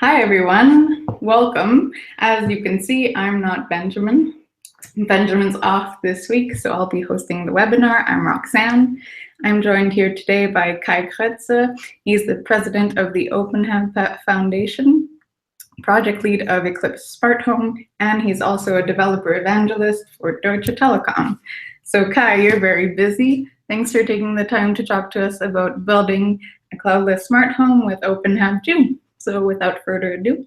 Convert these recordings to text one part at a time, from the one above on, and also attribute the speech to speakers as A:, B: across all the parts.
A: Hi everyone, welcome. As you can see, I'm not Benjamin. Benjamin's off this week, so I'll be hosting the webinar. I'm Roxanne. I'm joined here today by Kai Kretze. He's the president of the openHAB Foundation, project lead of Eclipse Smart Home, and he's also a developer evangelist for Deutsche Telekom. So Kai, you're very busy. Thanks for taking the time to talk to us about building a cloudless smart home with openHAB 2. So without further ado,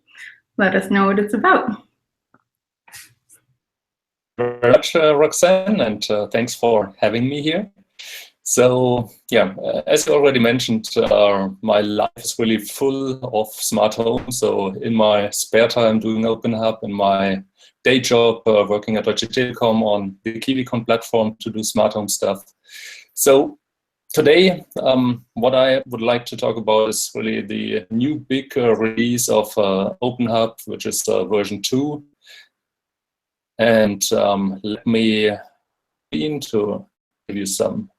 A: let us know what it's about.
B: Very much, Roxanne, and thanks for having me here. So yeah, as you already mentioned, my life is really full of smart homes. So in my spare time doing openHAB, in my day job working at Deutsche Telekom on the KiwiCon platform to do smart home stuff. So today, what I would like to talk about is really the new big release of openHAB, which is version 2. And let me begin to give you some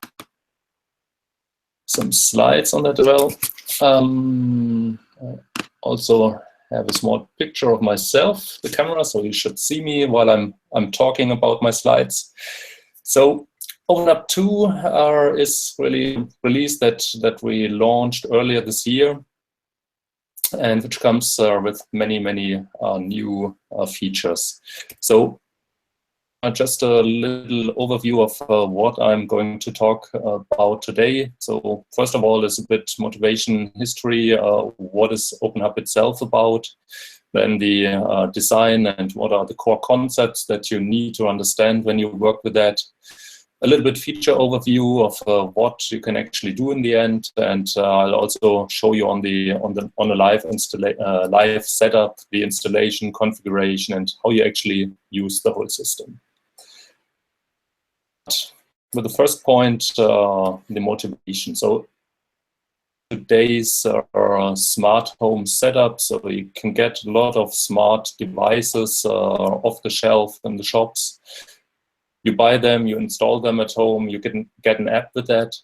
B: slides on that as well. I also have a small picture of myself, the camera, so you should see me while I'm talking about my slides. So openHAB 2 is really release that we launched earlier this year, and which comes with many new features. So just a little overview of what I'm going to talk about today. So first of all, is a bit motivation history. What is openHAB itself about? Then the design and what are the core concepts that you need to understand when you work with that. A little bit feature overview of what you can actually do in the end, and I'll also show you on a live setup, the installation, configuration, and how you actually use the whole system. With the first point, the motivation. So today's smart home setup, so you can get a lot of smart devices off the shelf in the shops. You buy them, you install them at home, you can get an app with that.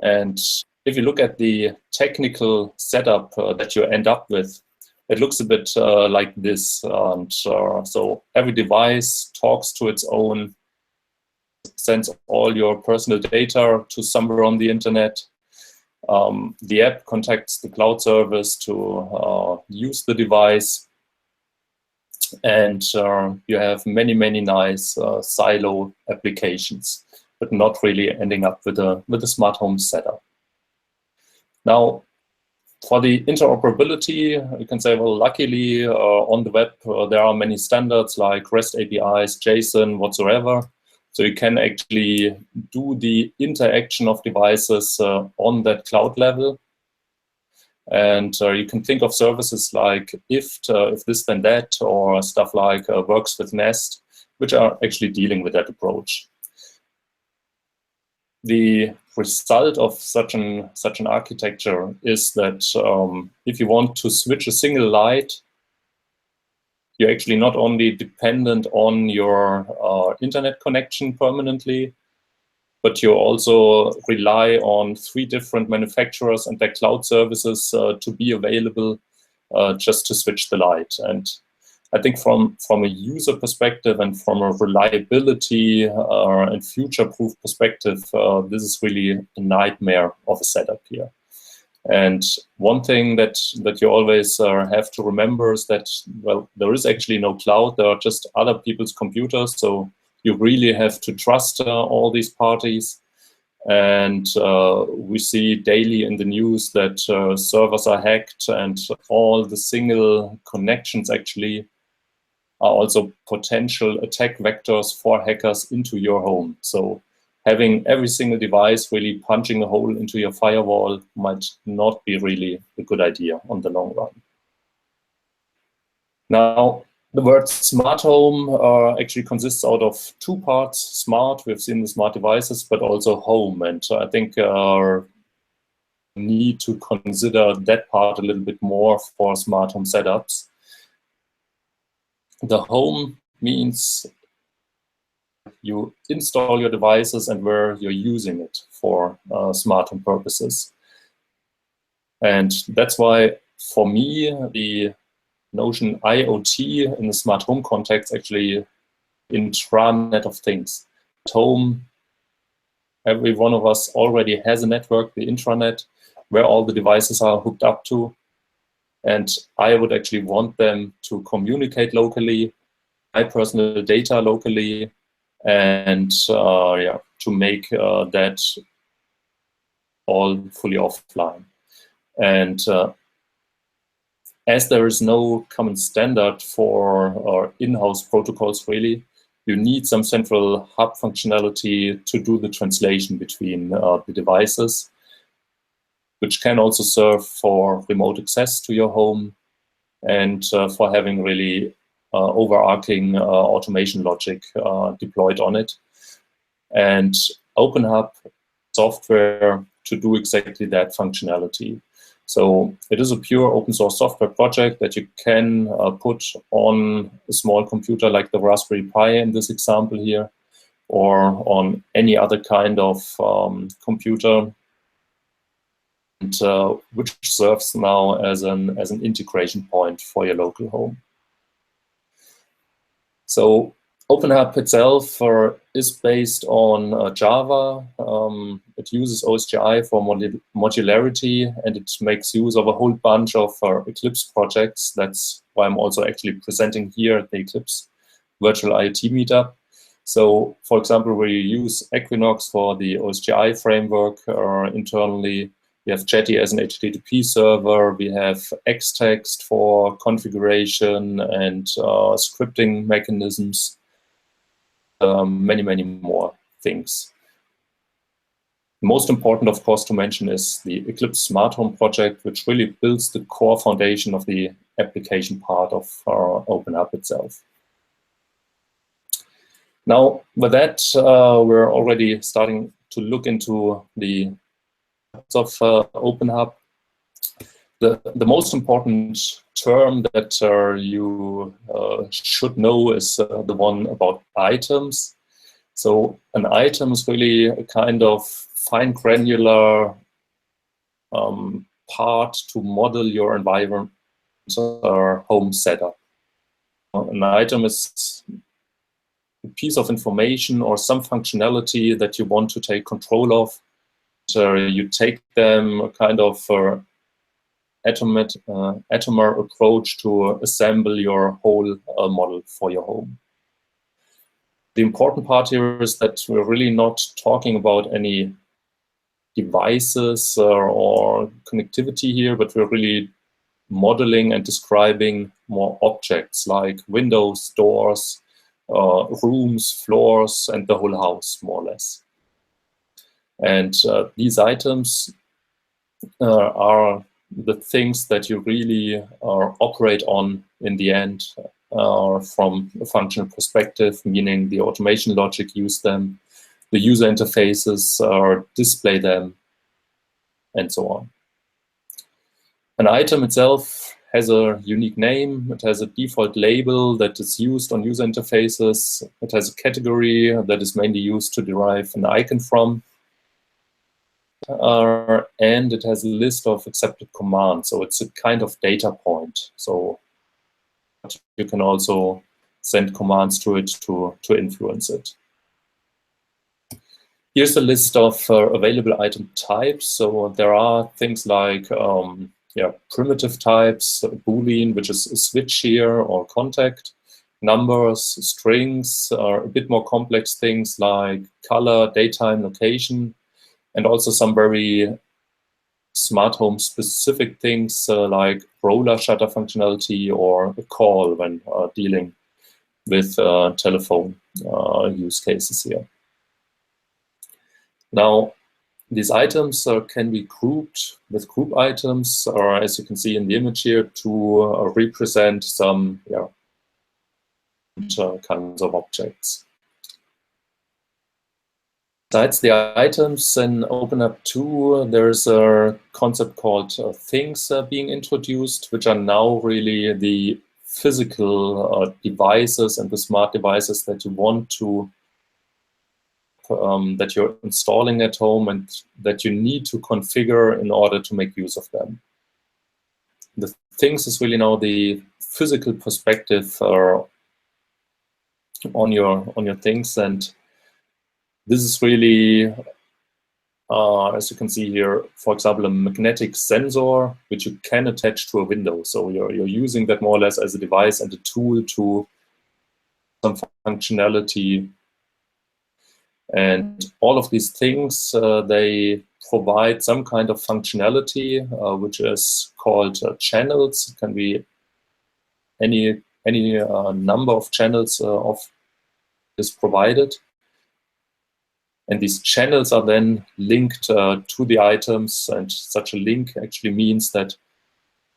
B: And if you look at the technical setup that you end up with, it looks a bit like this. And so every device talks to its own, sends all your personal data to somewhere on the internet. The app contacts the cloud service to use the device. And you have many nice silo applications, but not really ending up with a smart home setup. Now, for the interoperability, you can say, well, luckily on the web there are many standards like REST APIs, JSON, whatsoever. So you can actually do the interaction of devices on that cloud level. And you can think of services like if this then that, or stuff like works with Nest, which are actually dealing with that approach. The result of such an architecture is that if you want to switch a single light, you're actually not only dependent on your internet connection permanently, but you also rely on 3 different manufacturers and their cloud services to be available just to switch the light. And I think from a user perspective and from a reliability and future-proof perspective, this is really a nightmare of a setup here. And one thing that you always have to remember is that, well, there is actually no cloud. There are just other people's computers. So you really have to trust all these parties. And we see daily in the news that servers are hacked, and all the single connections actually are also potential attack vectors for hackers into your home. So having every single device really punching a hole into your firewall might not be really a good idea on the long run. Now, the word smart home actually consists out of 2 parts. Smart, we've seen the smart devices, but also home. And I think need to consider that part a little bit more for smart home setups. The home means you install your devices and where you're using it for smart home purposes. And that's why for me, the notion IoT in the smart home context actually intranet of things. At home, every one of us already has a network, the intranet, where all the devices are hooked up to. And I would actually want them to communicate locally, my personal data locally, and yeah, to make that all fully offline. And as there is no common standard for in-house protocols, really, you need some central hub functionality to do the translation between the devices, which can also serve for remote access to your home and for having really overarching automation logic deployed on it. And openHAB software to do exactly that functionality. So it is a pure open source software project that you can put on a small computer like the Raspberry Pi in this example here, or on any other kind of computer, and which serves now as an integration point for your local home. So openHAB itself is based on Java. It uses OSGI for modularity, and it makes use of a whole bunch of Eclipse projects. That's why I'm also actually presenting here at the Eclipse Virtual IoT Meetup. So, for example, we use Equinox for the OSGI framework internally. We have Jetty as an HTTP server. We have Xtext for configuration and scripting mechanisms. Many, many more things. Most important, of course, to mention is the Eclipse Smart Home project, which really builds the core foundation of the application part of openHAB itself. Now, with that, we're already starting to look into the of openHAB. The most important term that you should know is the one about items. So an item is really a kind of fine granular part to model your environment or home setup. An item is a piece of information or some functionality that you want to take control of. So you take them a kind of atomic approach to assemble your whole model for your home. The important part here is that we're really not talking about any devices or connectivity here, but we're really modeling and describing more objects like windows, doors, rooms, floors, and the whole house, more or less. And these items are the things that you really operate on in the end from a functional perspective, meaning the automation logic use them, the user interfaces display them, and so on. An item itself has a unique name. It has a default label that is used on user interfaces. It has a category that is mainly used to derive an icon from. And it has a list of accepted commands. So it's a kind of data point. So you can also send commands to it to influence it. Here's a list of available item types. So there are things like primitive types, Boolean, which is a switch here, or contact, numbers, strings, a bit more complex things like color, daytime, location, and also some very smart home specific things like roller shutter functionality or a call when dealing with telephone use cases here. Now, these items can be grouped with group items, or as you can see in the image here, to represent some kinds of objects. Besides the items in openHAB 2, there's a concept called things being introduced, which are now really the physical devices and the smart devices that you want to that you're installing at home and that you need to configure in order to make use of them. the things is really now the physical perspective on your things, and this is really, as you can see here, for example, a magnetic sensor which you can attach to a window. So you're using that more or less as a device and a tool to some functionality. And all of these things, they provide some kind of functionality, which is called channels. It can be any number of channels of is provided. And these channels are then linked to the items, and such a link actually means that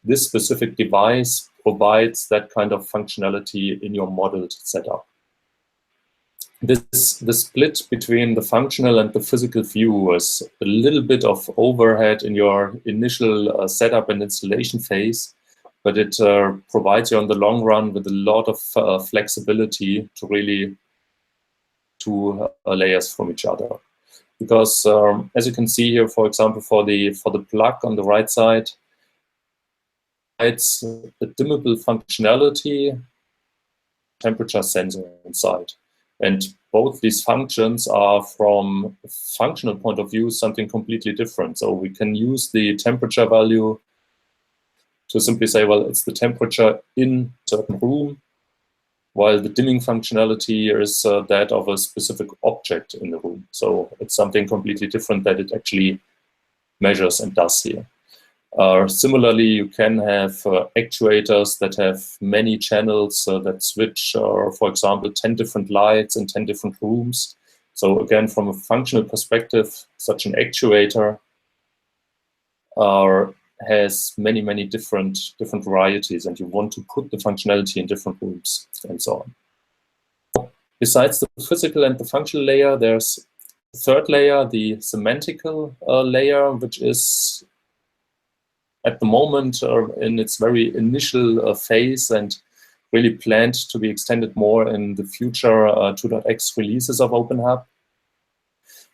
B: this specific device provides that kind of functionality in your modeled setup. The split between the functional and the physical view is a little bit of overhead in your initial setup and installation phase, but it provides you on the long run with a lot of flexibility to really two layers from each other. Because as you can see here, for example, for the plug on the right side, it's a dimmable functionality, temperature sensor inside. And both these functions are, from a functional point of view, something completely different. So we can use the temperature value to simply say, well, it's the temperature in a certain room, while the dimming functionality is that of a specific object in the room. So it's something completely different that it actually measures and does here. Similarly, you can have actuators that have many channels that switch, for example, 10 different lights in 10 different rooms. So again, from a functional perspective, such an actuator has many different varieties, and you want to put the functionality in different rooms and so on. Besides the physical and the functional layer, there's the third layer, the semantical layer, which is at the moment in its very initial phase and really planned to be extended more in the future 2.x releases of openHAB.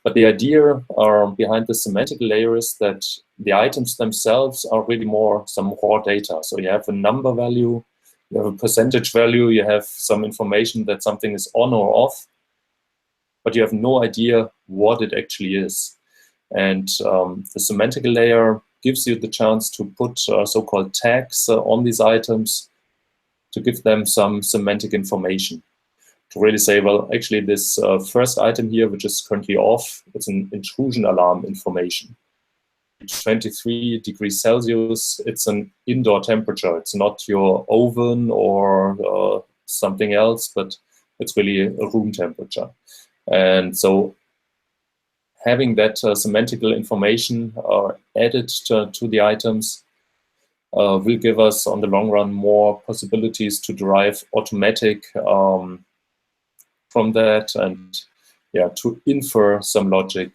B: But the idea behind the semantic layer is that the items themselves are really more some raw data. So you have a number value, you have a percentage value, you have some information that something is on or off, but you have no idea what it actually is. And the semantic layer gives you the chance to put so-called tags on these items to give them some semantic information. To really say, well, actually this first item here, which is currently off, it's an intrusion alarm information. 23 degrees Celsius, it's an indoor temperature. It's not your oven or something else, but it's really a room temperature. And so having that semantical information added to the items will give us, on the long run, more possibilities to derive automatic from that, and to infer some logic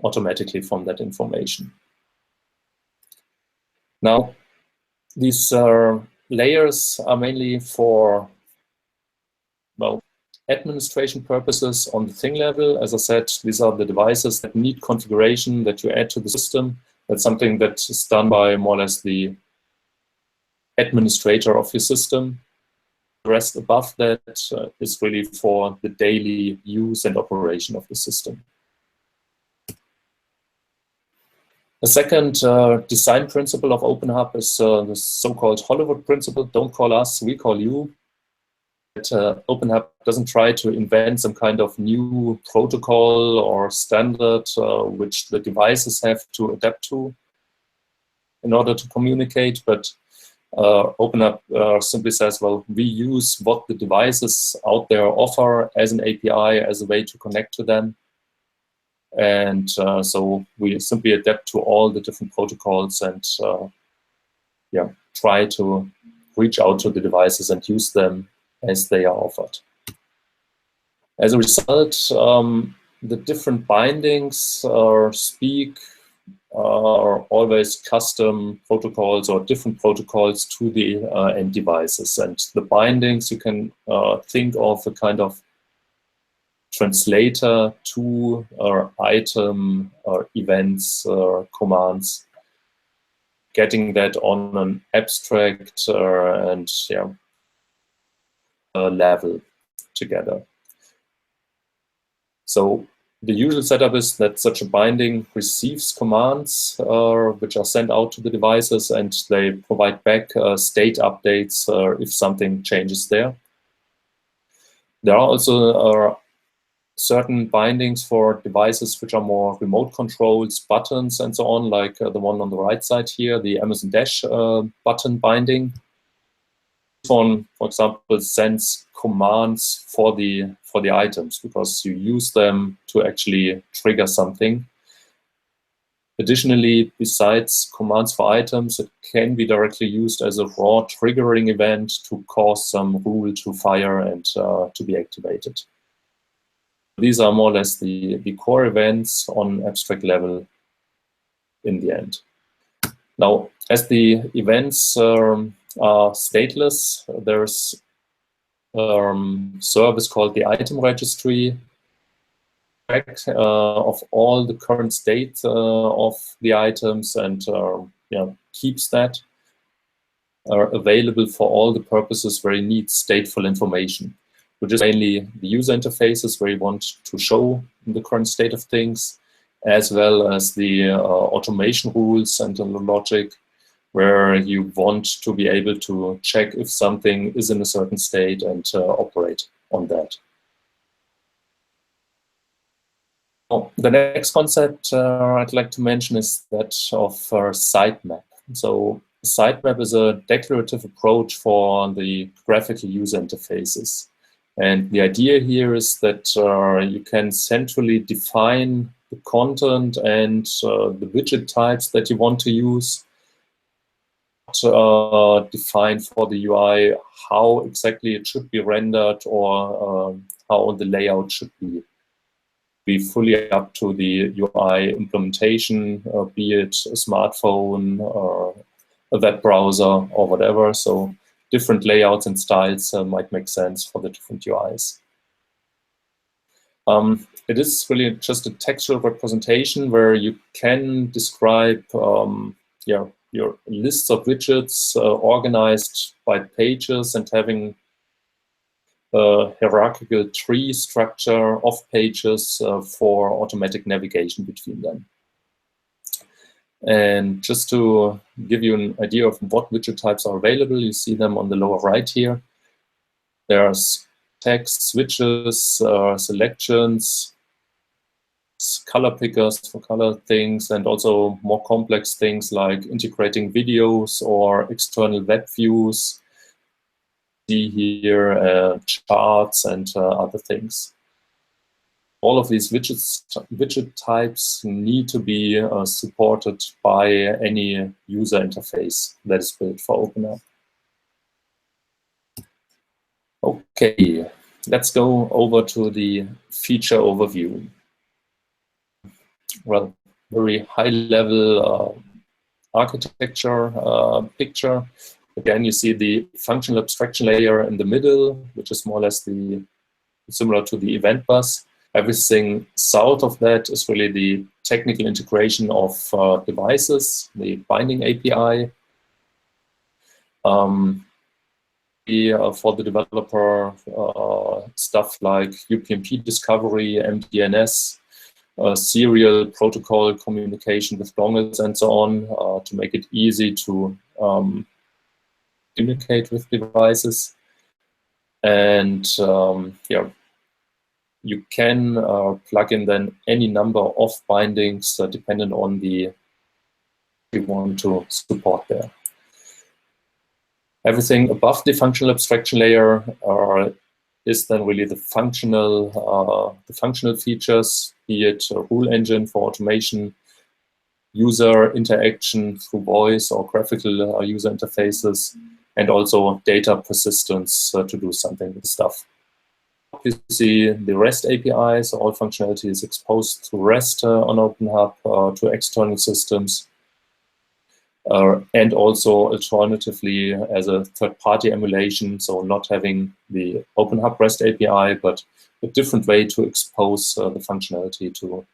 B: automatically from that information. Now, these layers are mainly for, well, administration purposes on the thing level. As I said, these are the devices that need configuration that you add to the system. That's something that is done by more or less the administrator of your system. The rest above that is really for the daily use and operation of the system. The second design principle of openHAB is the so-called Hollywood principle. Don't call us, we call you. openHAB doesn't try to invent some kind of new protocol or standard which the devices have to adapt to in order to communicate, but openHAB simply says, well, we use what the devices out there offer as an API, as a way to connect to them. And so we simply adapt to all the different protocols and try to reach out to the devices and use them as they are offered. As a result, the different bindings speak are always custom protocols or different protocols to the end devices. And the bindings, you can think of a kind of translator to item or events or commands. getting that on an abstract and level together. So the usual setup is that such a binding receives commands which are sent out to the devices, and they provide back state updates if something changes there. There are also certain bindings for devices which are more remote controls, buttons, and so on, like the one on the right side here, the Amazon Dash button binding. This one, for example, sends commands for the items because you use them to actually trigger something. Additionally, besides commands for items, it can be directly used as a raw triggering event to cause some rule to fire and to be activated. These are more or less the core events on abstract level in the end. Now, as the events are stateless, there's service called the item registry of all the current state of the items, and keeps that available for all the purposes where you need stateful information, which is mainly the user interfaces where you want to show the current state of things, as well as the automation rules and the logic where you want to be able to check if something is in a certain state and operate on that. The next concept I'd like to mention is that of sitemap. So sitemap is a declarative approach for the graphical user interfaces. And the idea here is that you can centrally define the content and the widget types that you want to use, define for the UI how exactly it should be rendered or how the layout should be fully up to the UI implementation, be it a smartphone or a web browser or whatever. So different layouts and styles might make sense for the different UIs. It is really just a textual representation where you can describe your lists of widgets organized by pages and having a hierarchical tree structure of pages for automatic navigation between them. And just to give you an idea of what widget types are available, you see them on the lower right here. There's text, switches, selections, color pickers for color things, and also more complex things like integrating videos or external web views. See here charts and other things. All of these widget types need to be supported by any user interface that is built for openHAB. Okay, let's go over to the feature overview. Well, very high-level architecture picture. Again, you see the functional abstraction layer in the middle, which is more or less similar to the event bus. Everything south of that is really the technical integration of devices, the binding API. For the developer, stuff like UPnP discovery, MDNS, serial protocol communication with dongles and so on to make it easy to communicate with devices. And you can plug in then any number of bindings dependent on the you want to support there. Everything above the functional abstraction layer is then really the functional features, be it a rule engine for automation, user interaction through voice or graphical user interfaces, and also data persistence to do something with stuff. You see the REST API, so all functionality is exposed to REST on openHAB to external systems. And also alternatively as a third-party emulation, so not having the openHAB REST API, but a different way to expose the functionality to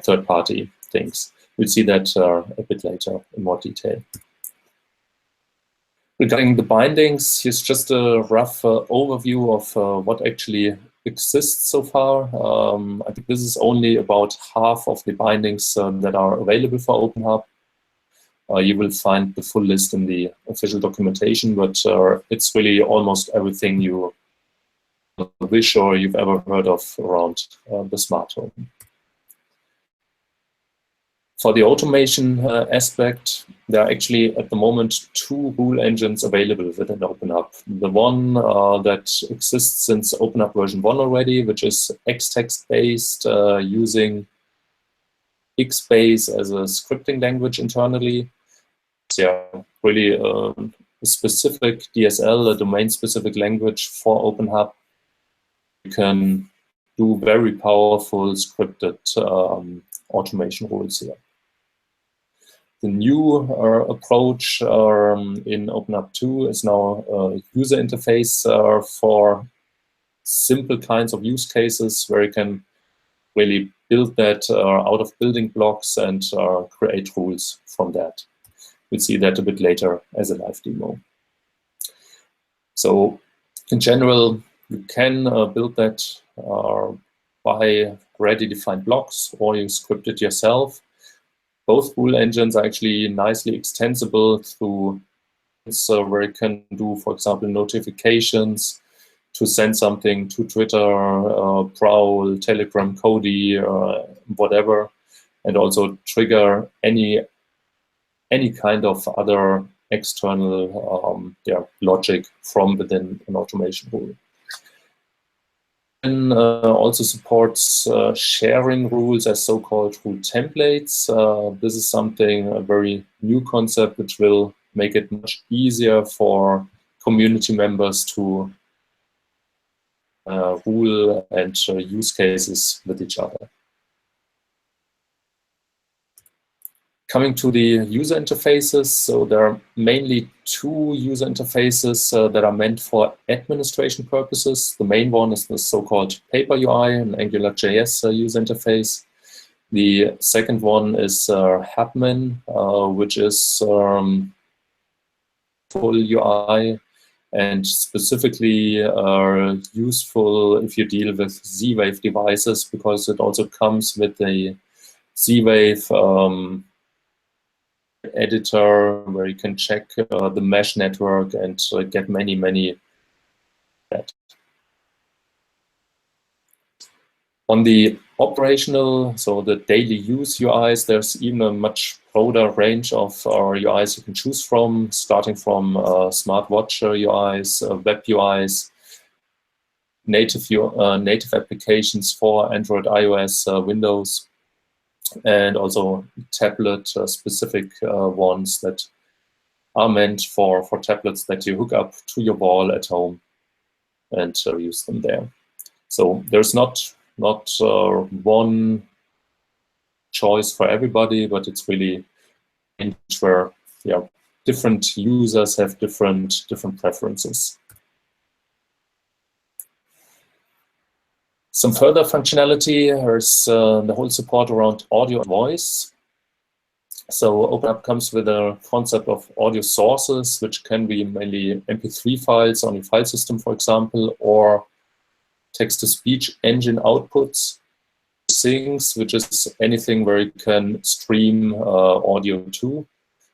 B: third-party things. We'll see that a bit later in more detail. Regarding the bindings, here's just a rough overview of what actually exists so far. I think this is only about half of the bindings that are available for openHAB. You will find the full list in the official documentation, but it's really almost everything you wish or you've ever heard of around the smart home. For the automation aspect, there are actually at the moment 2 rule engines available within openHAB. The one that exists since openHAB version 1 already, which is Xtext based, using Xbase as a scripting language internally. Yeah, really a specific DSL, a domain-specific language for openHAB. You can do very powerful scripted automation rules here. The new approach in openHAB 2 is now a user interface for simple kinds of use cases where you can really build that out of building blocks and create rules from that. We'll see that a bit later as a live demo. So in general, you can build that by already defined blocks, or you script it yourself. Both rule engines are actually nicely extensible through where you can do, for example, notifications to send something to Twitter, Prowl, Telegram, Kodi, whatever, and also trigger any kind of other external logic from within an automation rule. And also supports sharing rules as so-called rule templates. This is a very new concept which will make it much easier for community members to rule and use cases with each other. Coming to the user interfaces, so there are mainly 2 user interfaces that are meant for administration purposes. The main one is the so-called Paper UI, an AngularJS user interface. The second one is Habmin, which is full UI and specifically useful if you deal with Z-Wave devices, because it also comes with a Z-Wave editor where you can check the mesh network and get many. On the operational, so the daily use UIs, there's even a much broader range of UIs you can choose from, starting from smartwatch UIs, web UIs, native applications for Android, iOS, Windows, and also tablet-specific ones that are meant for tablets that you hook up to your wall at home and use them there. So there's not one choice for everybody, but it's really where different users have different preferences. Some further functionality is the whole support around audio and voice. So openHAB comes with a concept of audio sources, which can be mainly MP3 files on your file system, for example, or text-to-speech engine outputs, things, which is anything where you can stream audio to.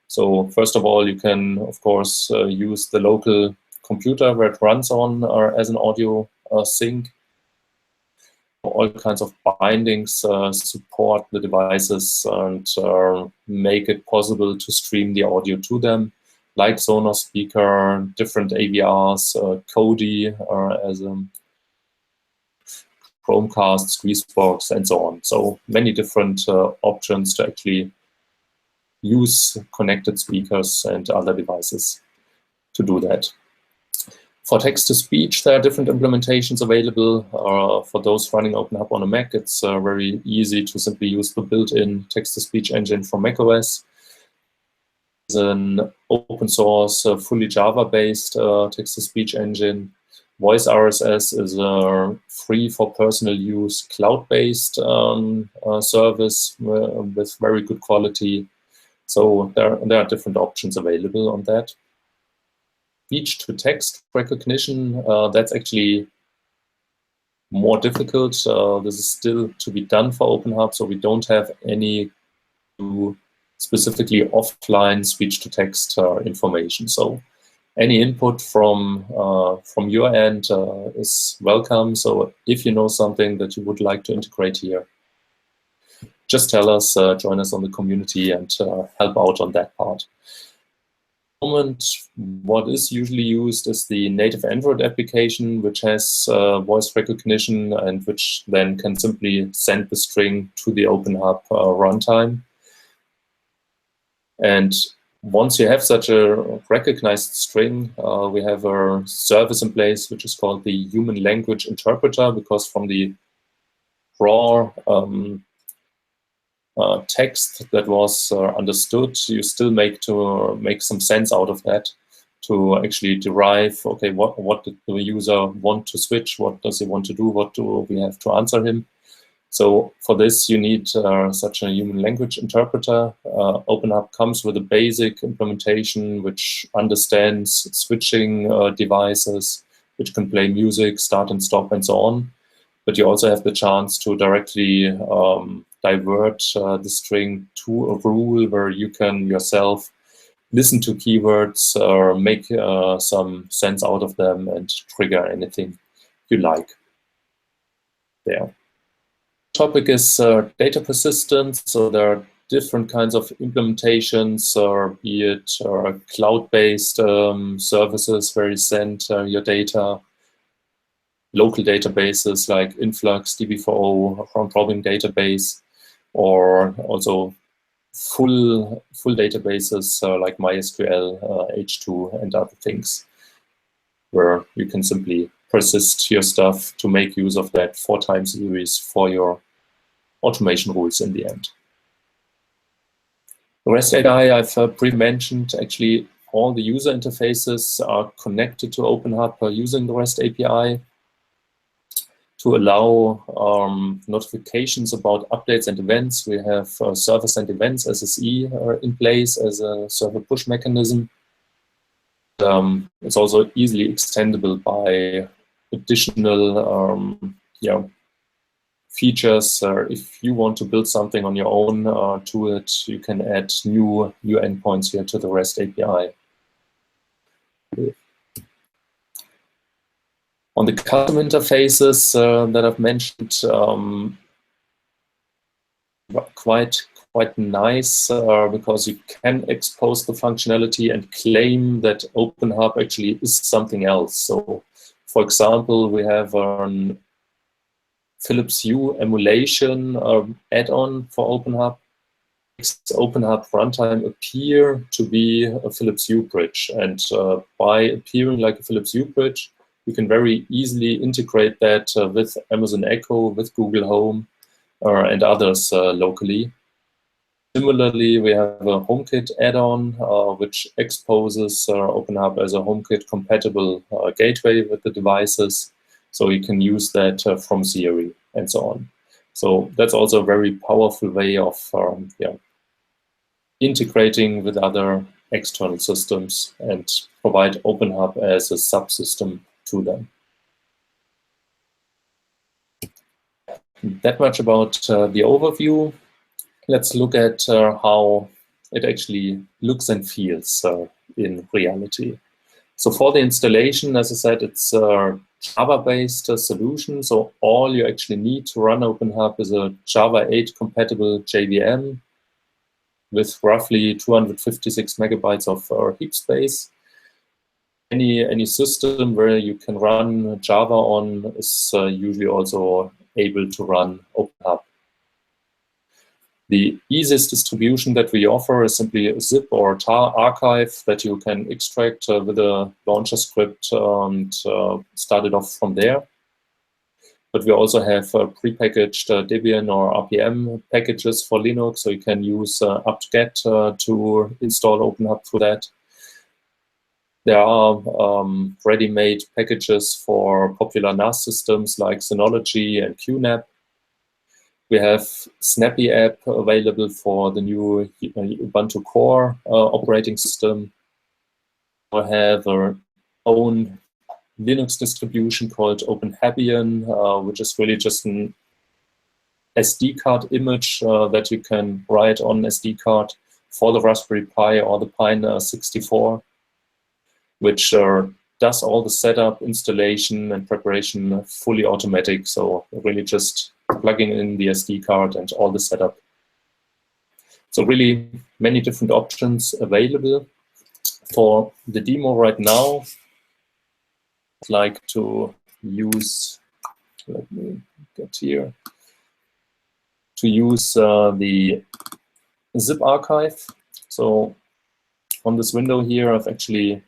B: So first of all, you can, of course, use the local computer where it runs on as an audio sync. All kinds of bindings support the devices and make it possible to stream the audio to them, like Sonos speaker, different AVRs, Kodi as a Chromecast, Squeezebox, and so on. So many different options to actually use connected speakers and other devices to do that. For text-to-speech, there are different implementations available. For those running openHAB on a Mac, it's very easy to simply use the built-in text-to-speech engine from macOS. It's an open source, fully Java-based text-to-speech engine. Voice RSS is a free for personal use cloud-based service with very good quality. So there are different options available on that. Speech-to-text recognition, that's actually more difficult. This is still to be done for openHAB, so we don't have any specifically offline speech-to-text information. So any input from your end is welcome. So if you know something that you would like to integrate here, just tell us, join us on the community and help out on that part. At the moment, what is usually used is the native Android application, which has voice recognition and which then can simply send the string to the openHAB runtime. And once you have such a recognized string, we have a service in place which is called the human language interpreter, because from the raw text that was understood, you still make some sense out of that to actually derive, okay, what did the user want to switch, what does he want to do, what do we have to answer him. So for this, you need such a human language interpreter. openHAB comes with a basic implementation which understands switching devices, which can play music, start and stop, and so on. But you also have the chance to directly divert the string to a rule where you can yourself listen to keywords or make some sense out of them and trigger anything you like there. Topic is data persistence. So there are different kinds of implementations, or be it cloud-based services where you send your data, local databases like Influx, DB4O, round-robin database, or also full databases like MySQL, H2, and other things, where you can simply persist your stuff to make use of that 4x series for your automation rules in the end. The REST API I've pre-mentioned. Actually, all the user interfaces are connected to openHAB using the REST API to allow notifications about updates and events. We have server send events SSE in place as a server push mechanism. It's also easily extendable by additional features. If you want to build something on your own to it, you can add new endpoints here to the REST API. On the custom interfaces that I've mentioned, quite nice because you can expose the functionality and claim that openHAB actually is something else. So, for example, we have an Philips Hue emulation add-on for openHAB. Makes openHAB runtime appear to be a Philips Hue bridge, and by appearing like a Philips Hue bridge, you can very easily integrate that with Amazon Echo, with Google Home, and others locally. Similarly, we have a HomeKit add-on, which exposes openHAB as a HomeKit compatible gateway with the devices. So you can use that from Siri and so on. So that's also a very powerful way of integrating with other external systems and provide openHAB as a subsystem to them. That much about the overview. Let's look at how it actually looks and feels in reality. So for the installation, as I said, it's a Java-based solution. So all you actually need to run openHAB is a Java 8 compatible JVM with roughly 256 megabytes of heap space. Any system where you can run Java on is usually also able to run openHAB. The easiest distribution that we offer is simply a zip or tar archive that you can extract with a launcher script and start it off from there. But we also have prepackaged Debian or RPM packages for Linux, so you can use apt-get to install openHAB through that. There are ready-made packages for popular NAS systems like Synology and QNAP. We have Snappy app available for the new Ubuntu Core operating system. We have our own Linux distribution called openHAB, which is really just an SD card image that you can write on SD card for the Raspberry Pi or the Pi 64, which does all the setup, installation, and preparation fully automatic. So really just plugging in the SD card and all the setup. So really many different options available. For the demo right now, I'd like to use, let me get here, to use the zip archive. So on this window here, I've actually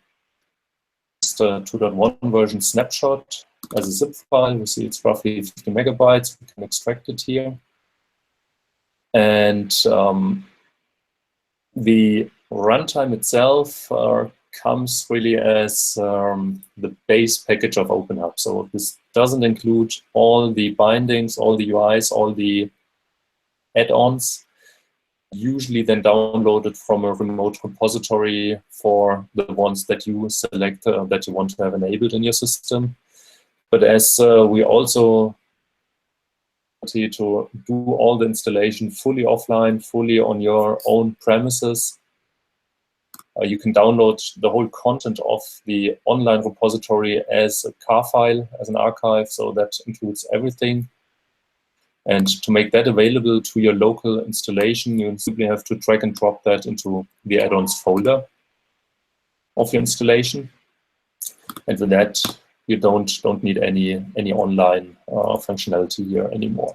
B: used a 2.1 version snapshot as a zip file. You see it's roughly 50 megabytes. We can extract it here. And the runtime itself comes really as the base package of openHAB. So this doesn't include all the bindings, all the UIs, all the add-ons, usually then downloaded from a remote repository for the ones that you select that you want to have enabled in your system. But as we also to do all the installation fully offline, fully on your own premises, you can download the whole content of the online repository as a CAR file, as an archive, so that includes everything. And to make that available to your local installation, you simply have to drag and drop that into the add-ons folder of your installation. And with that, you don't need any online functionality here anymore.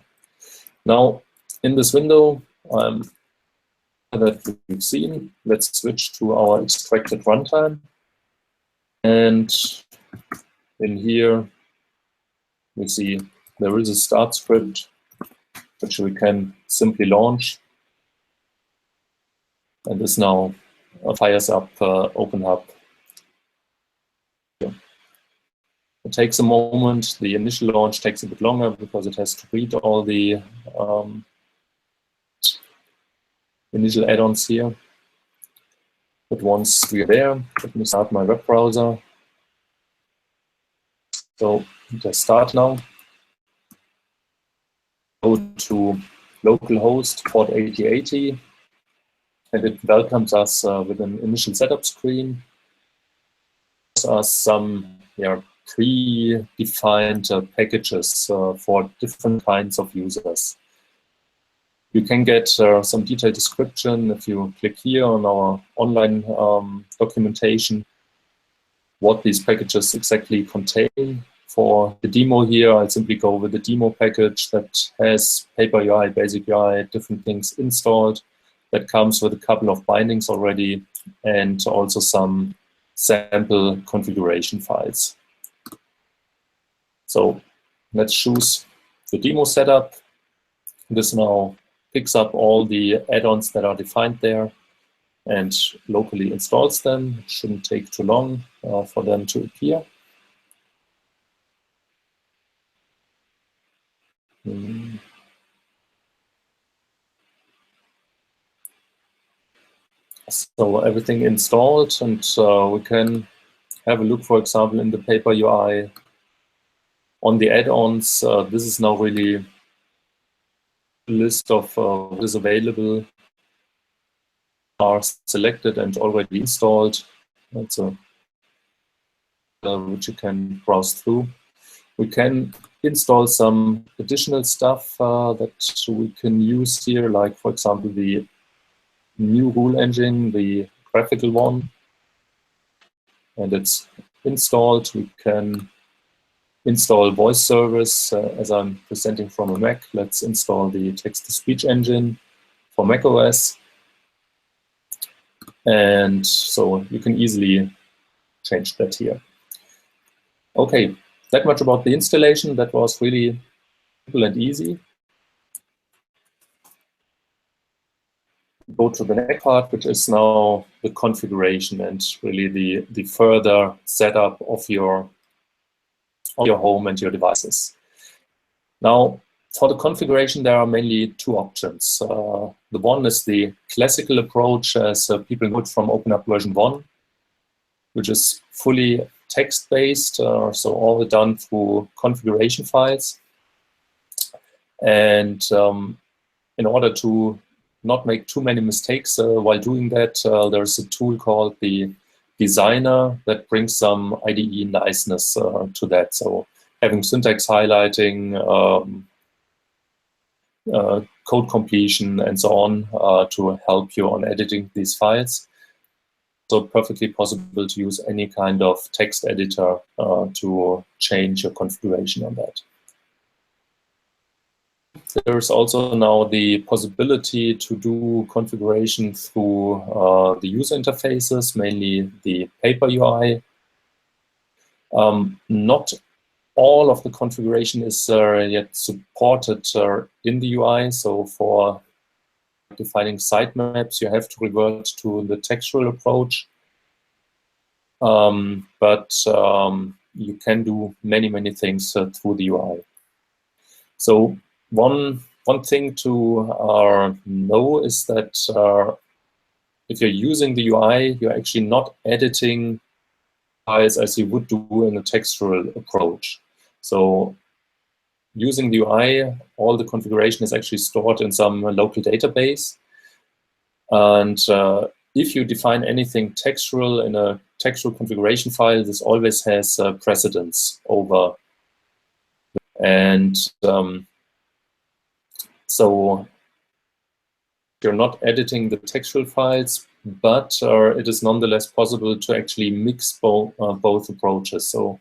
B: Now, in this window that we've seen, let's switch to our extracted runtime. And in here, we see there is a start script which we can simply launch. And this now fires up openHAB. It takes a moment. The initial launch takes a bit longer because it has to read all the initial add-ons here. But once we're there, let me start my web browser. So just start now. Go to localhost port 8080, and it welcomes us with an initial setup screen. Gives us some pre-defined packages for different kinds of users. You can get some detailed description if you click here on our online documentation, what these packages exactly contain. For the demo here, I'll simply go with the demo package that has Paper UI, Basic UI, different things installed, that comes with a couple of bindings already, and also some sample configuration files. So let's choose the demo setup. This now picks up all the add-ons that are defined there and locally installs them. It shouldn't take too long for them to appear. So everything installed, and we can have a look, for example, in the Paper UI on the add-ons. This is now really a list of what is available, are selected and already installed. That's which you can browse through. We can install some additional stuff that we can use here, like, for example, the new rule engine, the graphical one. And it's installed. We can install voice service as I'm presenting from a Mac. Let's install the text-to-speech engine for macOS. And so you can easily change that here. Okay, that much about the installation. That was really simple and easy. go to the next part, which is now the configuration and really the further setup of your home and your devices. Now, for the configuration, there are mainly two options. The one is the classical approach, as people know it from openHAB version 1, which is fully text-based, so all done through configuration files. And in order to not make too many mistakes while doing that, there's a tool called the Designer that brings some IDE niceness to that. So having syntax highlighting, code completion, and so on to help you on editing these files. So perfectly possible to use any kind of text editor to change your configuration on that. There's also now the possibility to do configuration through the user interfaces, mainly the paper UI. Not all of the configuration is yet supported in the UI. So for defining sitemaps, you have to revert to the textual approach. But you can do many things through the UI. So one thing to know is that if you're using the UI, you're actually not editing files as you would do in a textual approach. So using the UI, all the configuration is actually stored in some local database. And if you define anything textual in a textual configuration file, this always has precedence over. And so you're not editing the textual files, but it is nonetheless possible to actually mix both approaches. So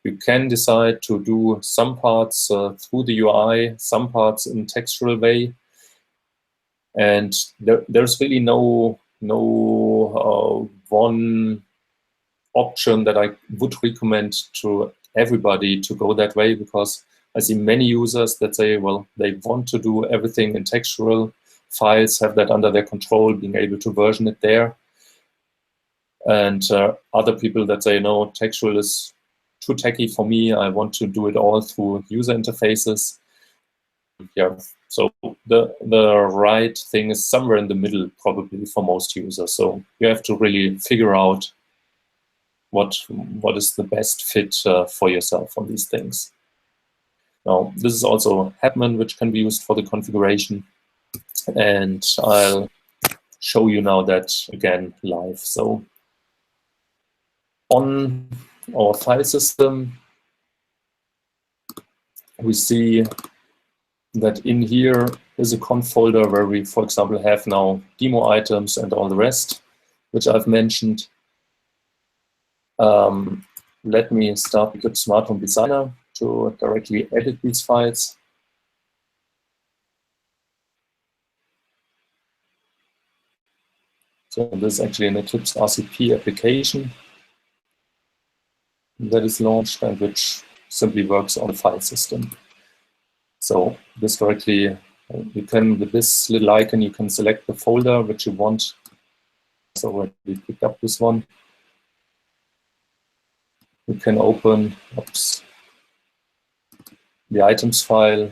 B: you can decide to do some parts through the UI, some parts in textual way. And there's really no one option that I would recommend to everybody to go that way, because I see many users that say, well, they want to do everything in textual files, have that under their control, being able to version it there. And other people that say, no, textual is too techy for me. I want to do it all through user interfaces. Yeah, so the right thing is somewhere in the middle, probably for most users. So you have to really figure out what is the best fit for yourself on these things. Now, this is also Hetman, which can be used for the configuration. And I'll show you now that again live. So on our file system, we see that in here is a conf folder where we, for example, have now demo items and all the rest, which I've mentioned. Let me start with Eclipse SmartHome Designer to directly edit these files. So this is actually an Eclipse RCP application that is launched and which simply works on the file system. So this directly, you can, with this little icon, you can select the folder which you want. So already picked up this one. You can open the items file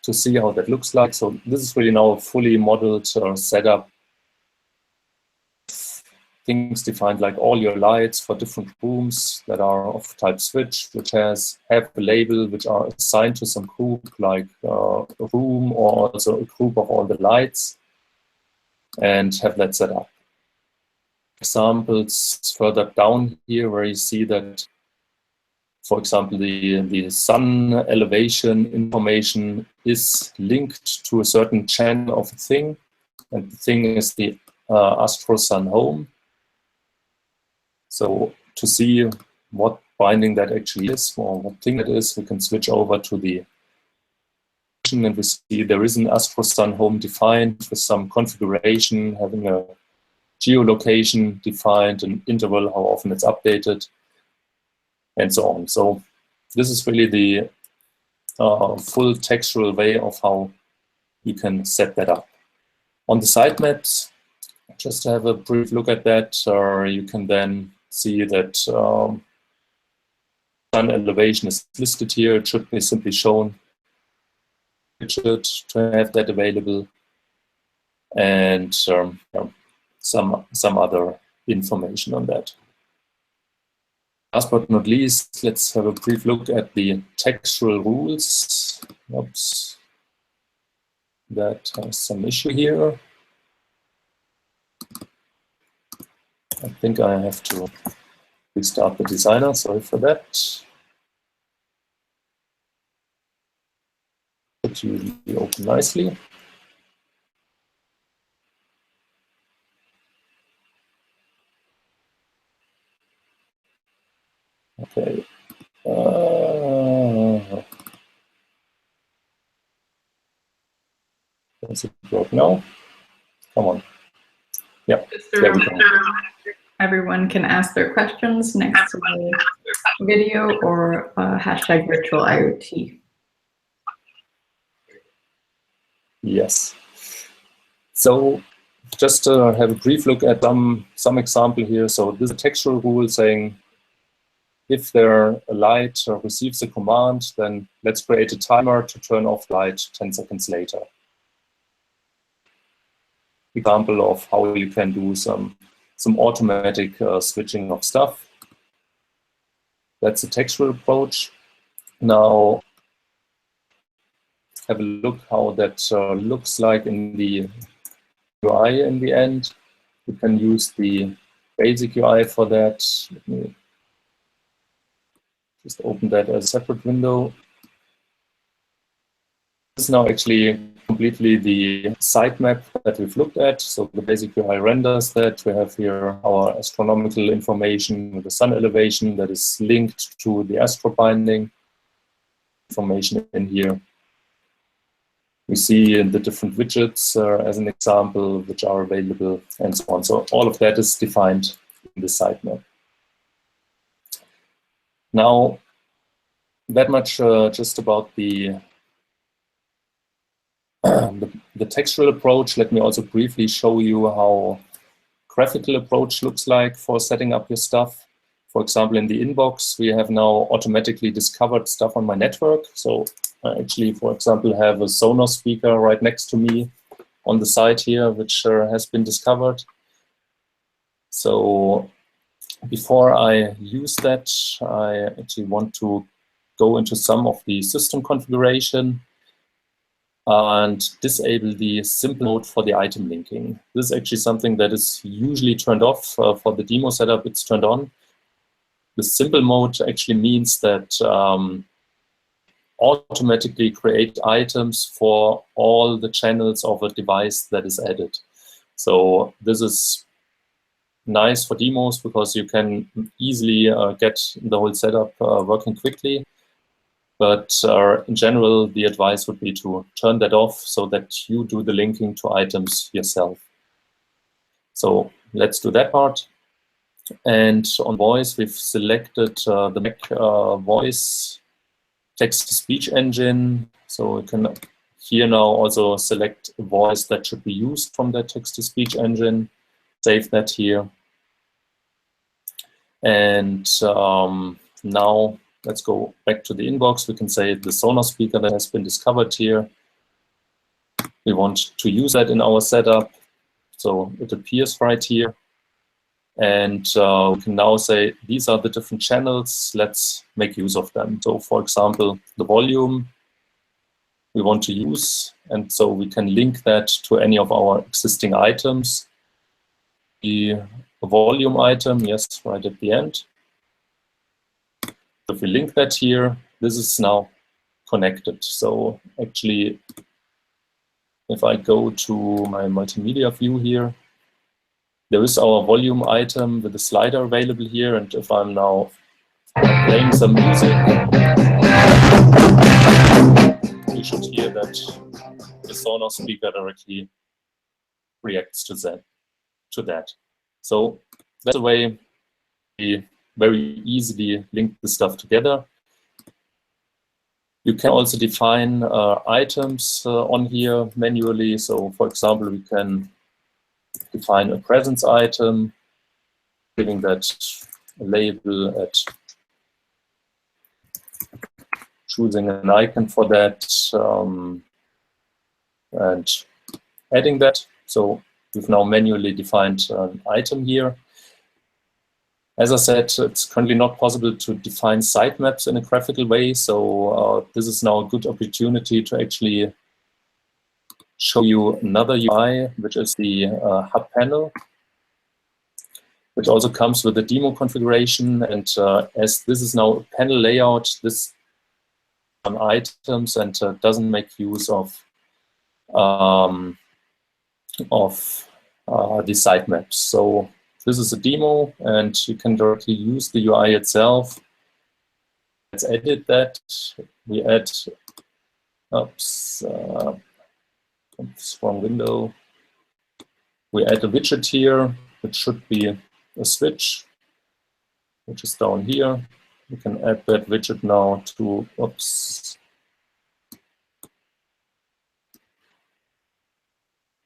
B: to see how that looks like. So this is really now a fully modeled setup. Things defined like all your lights for different rooms that are of type switch, which have a label which are assigned to some group like a room or also a group of all the lights, and have that set up. Examples further down here where you see that, for example, the sun elevation information is linked to a certain channel of a thing, and the thing is the Astro Sun Home. So to see what binding that actually is, or what thing it is, we can switch over to the and we see there is an Astro Sun Home defined with some configuration, having a geolocation defined, an interval, how often it's updated, and so on. So this is really the full textual way of how you can set that up. On the sitemaps, just to have a brief look at that, you can then see that sun elevation is listed here. It should be simply shown widget to have that available, and some other information on that. Last but not least, let's have a brief look at the textual rules. Oops, that has some issue here. I think I have to restart the designer, sorry for that. It usually open nicely. Okay. Does it work now? Come on. Yeah, there we go.
A: Everyone can ask their questions next to the video or hashtag Virtual IoT.
B: Yes. So just to have a brief look at some example here. So this is a textual rule saying if a light receives a command, then let's create a timer to turn off light 10 seconds later. Example of how you can do some automatic switching of stuff. That's a textual approach. Now have a look how that looks like in the UI in the end. You can use the basic UI for that. Let me just open that as a separate window. This is now actually completely the sitemap that we've looked at. So the basic UI renders that. We have here our astronomical information with the sun elevation that is linked to the astro binding information in here. We see the different widgets as an example, which are available and so on. So all of that is defined in the sitemap. Now, that much just about the textual approach. Let me also briefly show you how graphical approach looks like for setting up your stuff. For example, in the inbox, we have now automatically discovered stuff on my network. So I actually, for example, have a Sonos speaker right next to me on the side here, which has been discovered. So before I use that, I actually want to go into some of the system configuration and disable the simple mode for the item linking. This is actually something that is usually turned off. For the demo setup, it's turned on. The simple mode actually means that automatically create items for all the channels of a device that is added. So this is nice for demos because you can easily get the whole setup working quickly. But in general, the advice would be to turn that off so that you do the linking to items yourself. So let's do that part. And on voice, we've selected the Mac voice text-to-speech engine. So we can here now also select a voice that should be used from that text-to-speech engine. Save that here. And now let's go back to the inbox. We can say the Sonos speaker that has been discovered here. We want to use that in our setup. So it appears right here. And we can now say, these are the different channels. Let's make use of them. So for example, the volume we want to use. And so we can link that to any of our existing items. The volume item, yes, right at the end. If we link that here, this is now connected. So actually, if I go to my multimedia view here, there is our volume item with the slider available here. And if I'm now playing some music, you should hear that the Sonos speaker directly reacts to that. So that's a way we very easily link the stuff together. You can also define items on here manually. So for example, we can define a presence item, giving that a label at choosing an icon for that, and adding that. So we've now manually defined an item here. As I said, it's currently not possible to define sitemaps in a graphical way. So this is now a good opportunity to actually show you another UI, which is the hub panel, which also comes with the demo configuration. And as this is now a panel layout, this on items and doesn't make use of the sitemaps. So this is a demo, and you can directly use the UI itself. Let's edit that. We add, oops, wrong window. We add a widget here, which should be a switch, which is down here. We can add that widget now to, oops,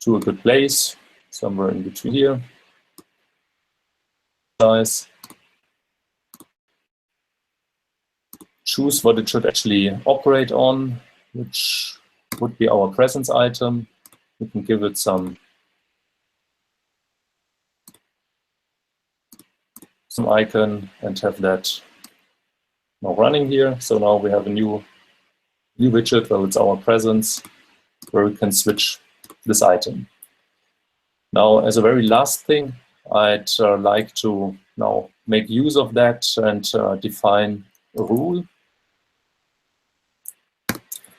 B: to a good place, somewhere in between here. Size. Choose what it should actually operate on, which would be our presence item. We can give it some icon and have that now running here. So now we have a new widget where it's our presence, where we can switch this item. Now, as a very last thing, I'd like to now make use of that and define a rule.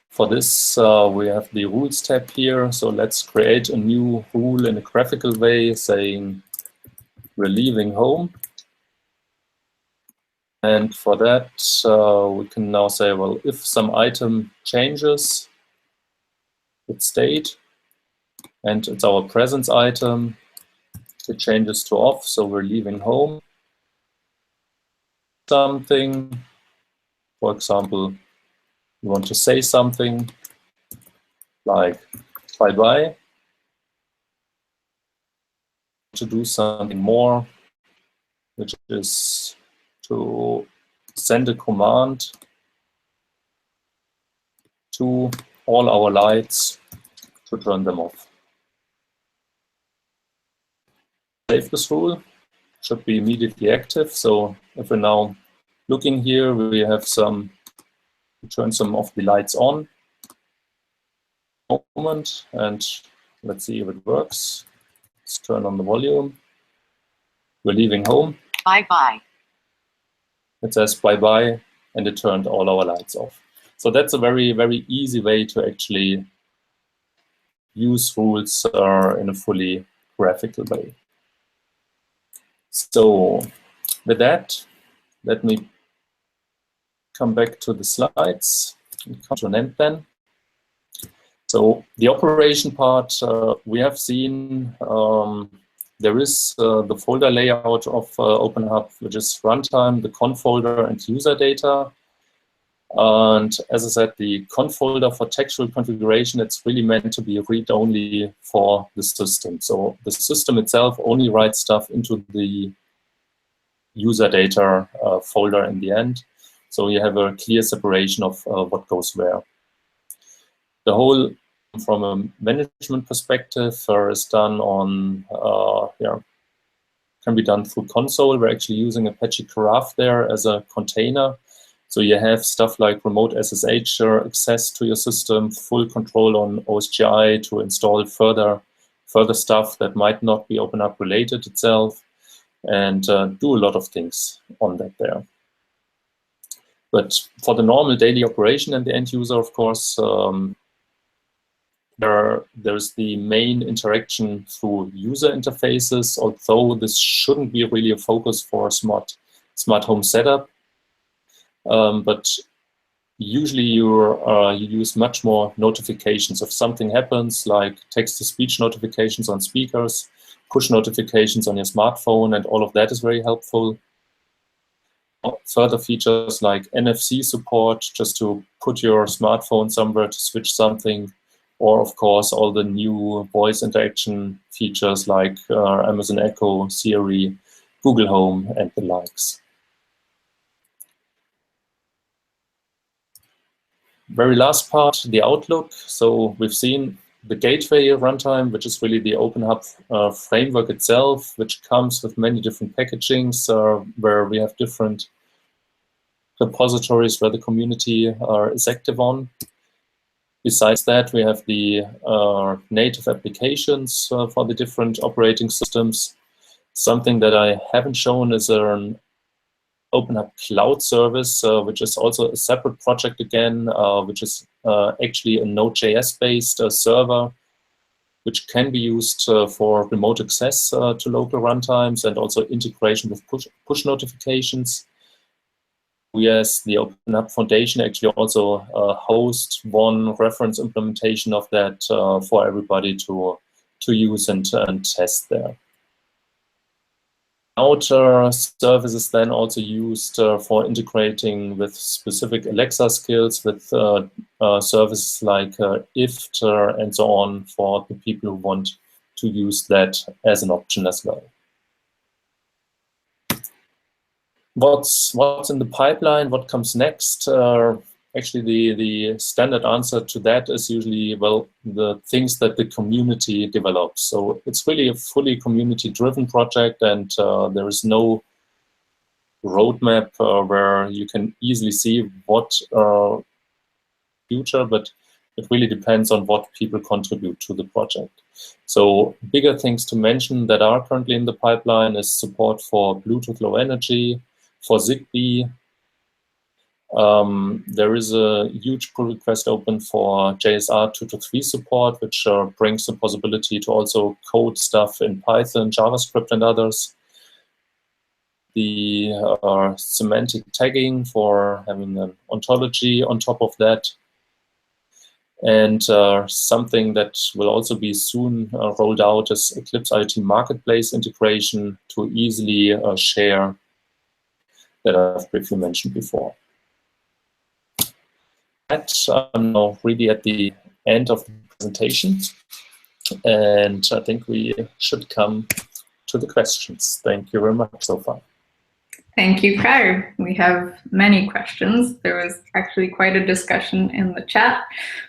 B: For this, we have the rules tab here. So let's create a new rule in a graphical way, saying we're leaving home. And for that, we can now say, well, if some item changes its state, and it's our presence item, it changes to off, so we're leaving home. Something, for example, you want to say something like bye-bye. To do something more, which is to send a command to all our lights to turn them off. Save this rule, should be immediately active. So if we're now looking here, we have some, turn some of the lights on. Moment, and let's see if it works. Let's turn on the volume. We're leaving home.
C: Bye-bye.
B: It says bye-bye, and it turned all our lights off. So that's a very, very easy way to actually use rules in a fully graphical way. So with that, let me come back to the slides and come to an end then. So the operation part, we have seen there is the folder layout of openHAB, which is runtime, the conf folder, and user data. And as I said, the conf folder for textual configuration, it's really meant to be read-only for the system. So the system itself only writes stuff into the user data folder in the end. So you have a clear separation of what goes where. The whole, from a management perspective, is done on, can be done through console. We're actually using Apache Graph there as a container. So you have stuff like remote SSH access to your system, full control on OSGI to install further stuff that might not be openHAB related itself, and do a lot of things on that there. But for the normal daily operation and the end user, of course, there's the main interaction through user interfaces, although this shouldn't be really a focus for a smart home setup. But usually you use much more notifications. If something happens, like text-to-speech notifications on speakers, push notifications on your smartphone, and all of that is very helpful. further features like NFC support, just to put your smartphone somewhere to switch something, or of course all the new voice interaction features like Amazon Echo, Siri, Google Home, and the likes. Very last part, the outlook. So we've seen the gateway runtime, which is really the openHAB framework itself, which comes with many different packagings where we have different repositories where the community is active on. Besides that, we have the native applications for the different operating systems. Something that I haven't shown is an openHAB cloud service, which is also a separate project again, which is actually a Node.js-based server, which can be used for remote access to local runtimes and also integration with push notifications. We, as the openHAB Foundation, actually also host one reference implementation of that for everybody to use and test there. Outer services then also used for integrating with specific Alexa skills with services like IFT and so on for the people who want to use that as an option as well. What's in the pipeline? What comes next? Actually, the standard answer to that is usually, well, the things that the community develops. So it's really a fully community-driven project, and there is no roadmap where you can easily see what future, but it really depends on what people contribute to the project. So bigger things to mention that are currently in the pipeline is support for Bluetooth Low Energy, for Zigbee. There is a huge pull request open for JSR 2.3 support, which brings the possibility to also code stuff in Python, JavaScript, and others. The semantic tagging for having an ontology on top of that. And something that will also be soon rolled out is Eclipse IoT Marketplace integration to easily share that I've briefly mentioned before. I'm now really at the end of the presentation, and I think we should come to the questions. Thank you very much so far.
A: Thank you, Kai. We have many questions. There was actually quite a discussion in the chat,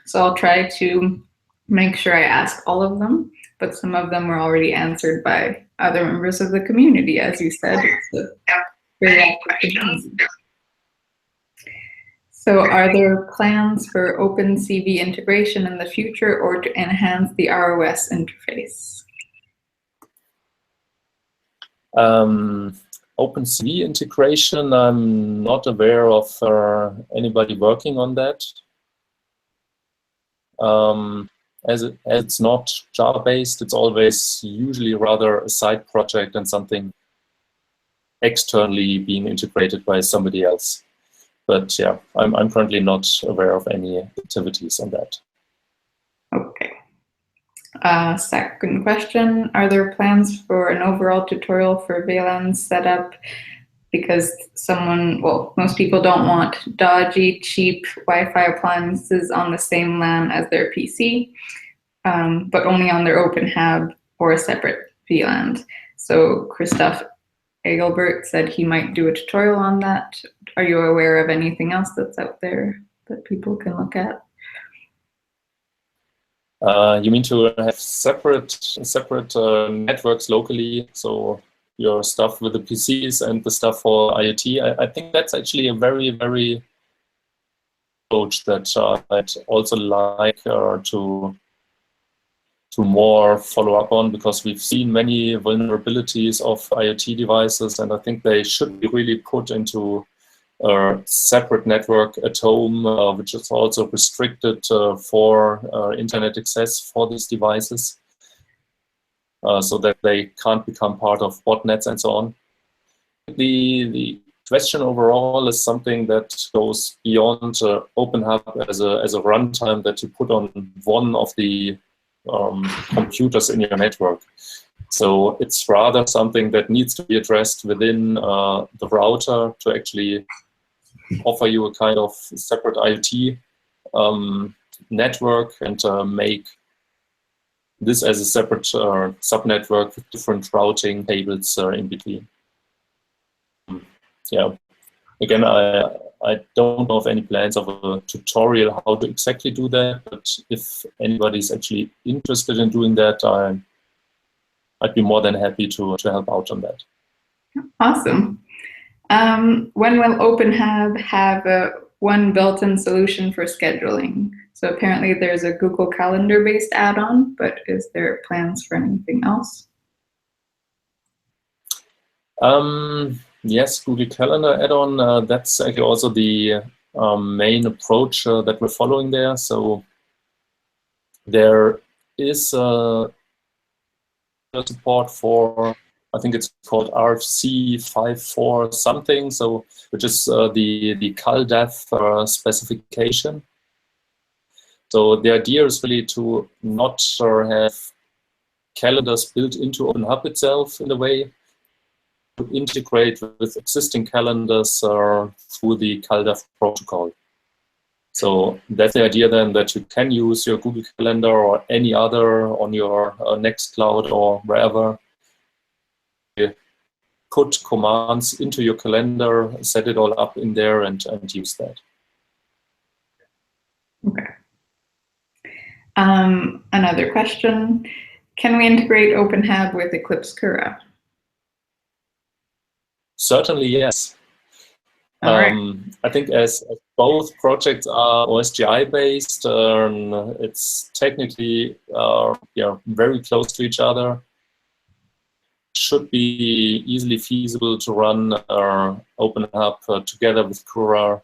A: so I'll try to make sure I ask all of them, but some of them were already answered by other members of the community, as you said. It's a very active community. So are there plans for OpenCV integration in the future or to enhance the ROS interface?
B: OpenCV integration, I'm not aware of anybody working on that. As it's not Java-based, it's always usually rather a side project and something externally being integrated by somebody else. But yeah, I'm currently not aware of any activities on that.
A: Okay. Second question, are there plans for an overall tutorial for VLAN setup? Because most people don't want dodgy, cheap Wi-Fi appliances on the same LAN as their PC, but only on their openHAB or a separate VLAN. So Christoph Egelbert said he might do a tutorial on that. Are you aware of anything else that's out there that people can look at?
B: You mean to have separate networks locally, so your stuff with the PCs and the stuff for IoT? I think that's actually a very, very approach that I'd also like to more follow up on, because we've seen many vulnerabilities of IoT devices, and I think they should be really put into a separate network at home, which is also restricted for internet access for these devices, so that they can't become part of botnets and so on. The question overall is something that goes beyond openHAB as a runtime that you put on one of the computers in your network. So it's rather something that needs to be addressed within the router to actually offer you a kind of separate IoT network and make this as a separate subnetwork with different routing tables in between. Yeah. Again, I don't know of any plans of a tutorial how to exactly do that, but if anybody's actually interested in doing that, I'd be more than happy to help out on that.
A: Awesome. When will openHAB have one built-in solution for scheduling? So apparently there's a Google Calendar-based add-on, but is there plans for anything else?
B: Yes, Google Calendar add-on, that's actually also the main approach that we're following there. So there is support for, I think it's called RFC 54 something, so which is the CalDAV specification. So the idea is really to not have calendars built into openHAB itself in a way, to integrate with existing calendars through the CalDAV protocol. So that's the idea then, that you can use your Google Calendar or any other on your Nextcloud or wherever. You put commands into your calendar, set it all up in there and use that.
A: Okay. Another question, can we integrate openHAB with Eclipse Cura?
B: Certainly, yes.
A: All right.
B: I think as both projects are OSGI based, it's technically very close to each other. Should be easily feasible to run openHAB together with Cura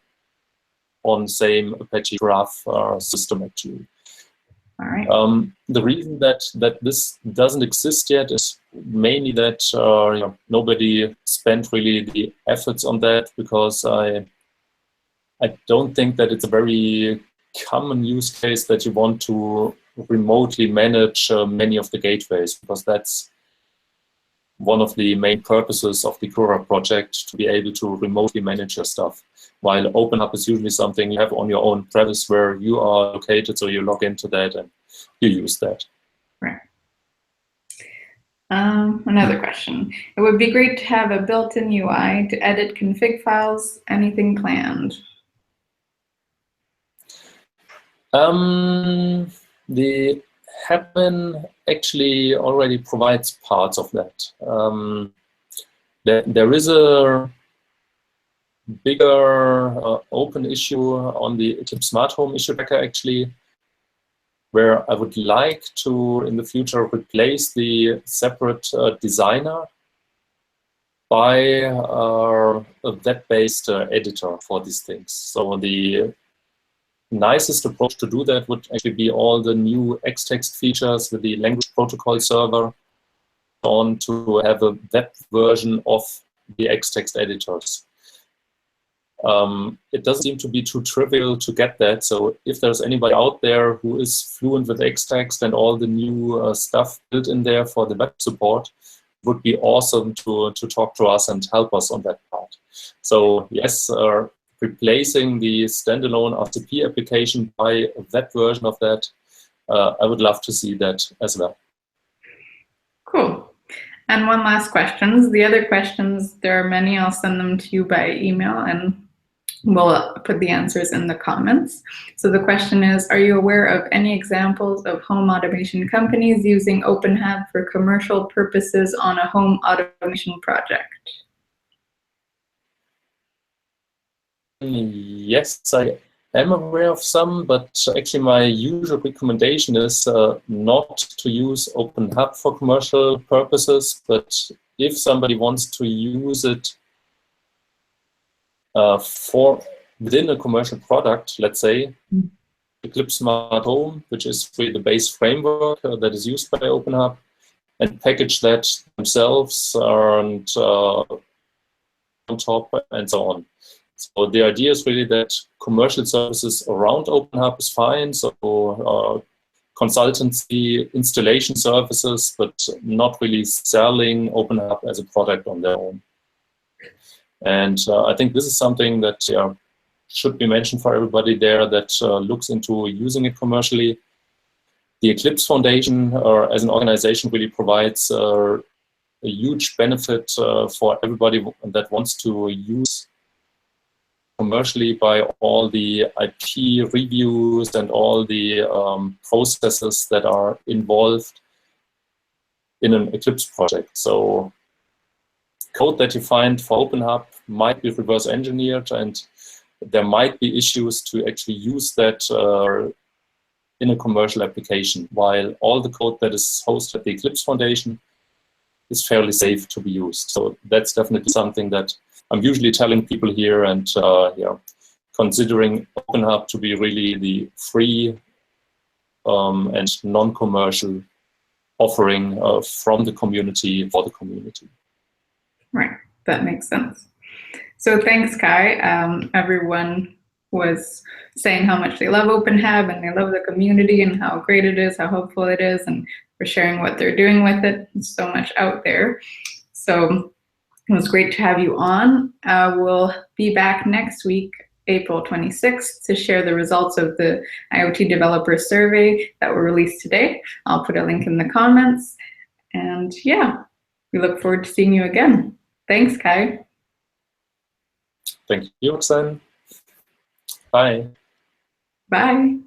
B: on same Apache Graph system actually.
A: All right.
B: The reason that this doesn't exist yet is mainly that nobody spent really the efforts on that, because I don't think that it's a very common use case that you want to remotely manage many of the gateways, because that's one of the main purposes of the Cura project, to be able to remotely manage your stuff. While openHAB is usually something you have on your own premise where you are located, so you log into that and you use that.
A: Right. Another question. It would be great to have a built-in UI to edit config files. Anything planned?
B: The Happen actually already provides parts of that. There is a bigger open issue on the Eclipse SmartHome issue tracker actually, where I would like to, in the future, replace the separate designer by a web-based editor for these things. So the nicest approach to do that would actually be all the new Xtext features with the language protocol server on to have a web version of the Xtext editors. It doesn't seem to be too trivial to get that. So if there's anybody out there who is fluent with Xtext and all the new stuff built in there for the web support, it would be awesome to talk to us and help us on that part. So yes, replacing the standalone RTP application by a web version of that, I would love to see that as well.
A: Cool. And one last question. The other questions, there are many. I'll send them to you by email and we'll put the answers in the comments. So the question is, are you aware of any examples of home automation companies using openHAB for commercial purposes on a home automation project?
B: Yes, I am aware of some, but actually my usual recommendation is not to use openHAB for commercial purposes, but if somebody wants to use it for within a commercial product, let's say, Eclipse SmartHome, which is really the base framework that is used by openHAB, and package that themselves and on top and so on. So the idea is really that commercial services around openHAB is fine. So consultancy installation services, but not really selling openHAB as a product on their own. And I think this is something that should be mentioned for everybody there that looks into using it commercially. The Eclipse Foundation, as an organization, really provides a huge benefit for everybody that wants to use commercially by all the IP reviews and all the processes that are involved in an Eclipse project. So code that you find for openHAB might be reverse engineered, and there might be issues to actually use that in a commercial application, while all the code that is hosted at the Eclipse Foundation is fairly safe to be used. So that's definitely something that I'm usually telling people here, and considering openHAB to be really the free and non-commercial offering from the community for the community.
A: Right, that makes sense. So thanks, Kai. Everyone was saying how much they love openHAB and they love the community and how great it is, how helpful it is, and for sharing what they're doing with it. There's so much out there. So it was great to have you on. We'll be back next week, April 26th, to share the results of the IoT developer survey that were released today. I'll put a link in the comments. And yeah, we look forward to seeing you again. Thanks, Kai.
B: Thank you, Roxanne. Bye.
A: Bye.